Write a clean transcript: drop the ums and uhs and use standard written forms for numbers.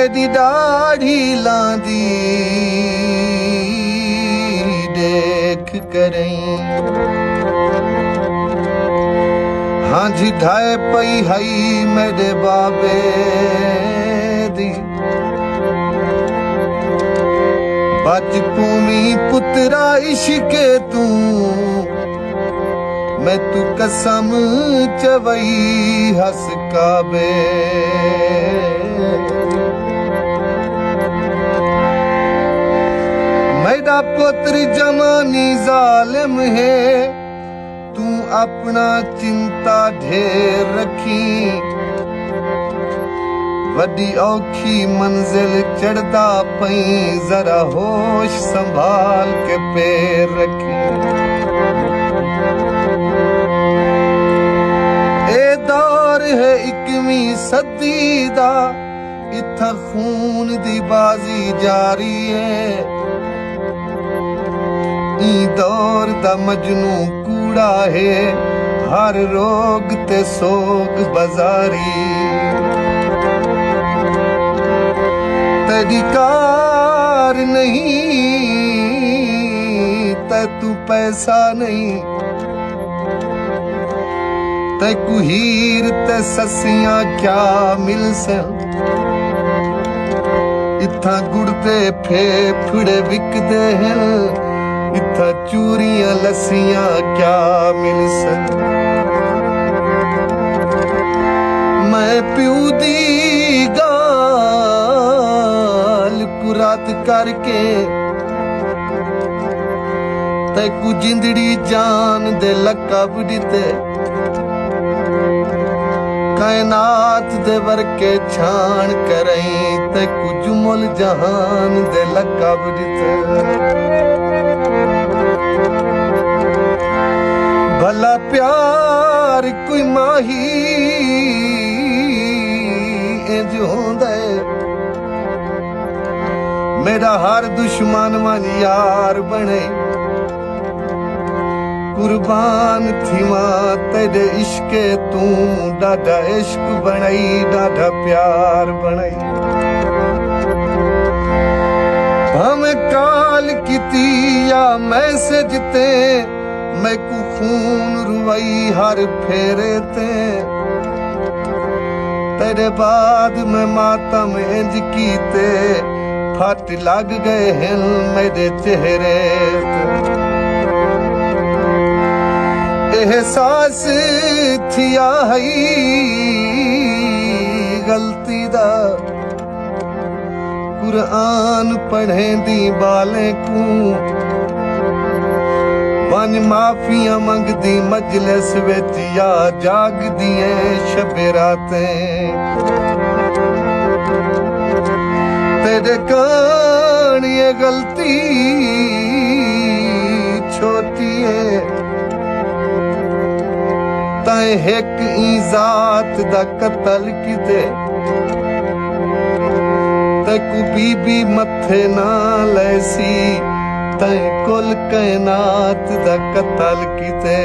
तेरी दाढ़ी लांदी देख करई हाँ जिधाए पई हई मेरे बाबे दी बच पूमी पुत्रा इश्के तू मैं तू कसम चवई हस काबे मेरा पुत्र जमानी जालिम है तू अपना चिंता ढेर रखी वड्डी औखी मंजिल चढ़दा पई जरा होश संभाल के पैर रखी ए दौर है 21वीं सदी दा इत्था खून दी बाजी जारी है ई दौर दा मजनू कूड़ा है हर रोग ते सोग बाजारी तेरी कार नहीं ते तू पैसा नहीं ते कुहीर ते ससियां क्या मिल से इत्था गुड़ते फेफड़े विकदे हैं इत्था चूरियां लस्सियां क्या मिल से मैं प्यू दी गाल कुरात करके ते कु जिंदड़ी जान दे लकब दिते कायनात दे वर्के छान करई ते कुछ मुल जहान दे लकब दिते भला प्यार कोई माही इंज होंदा मेरा हर दुश्मन मन यार बने कुर्बान थीवा तेरे इश्के तू डाढा इश्क बनई डाढा प्यार बनई भावें काल कीती या मैसेज ते मैं कु खून रुवई हर फेरे ते तेरे बाद मैं मातम इंज कीते फट लग गए हैं मेरे चेहरे एहसास थिया हई गलती दा कुरान पढ़े दी बाले को पंज माफियां मंगदी मजलिस विच या जागदी शबे रातें तेरे कान ये गलती छोटी है ताए एक जात दा कतल किते ते कु बीबी मथे ना लैसी तै कुल कायनात दा कतल किते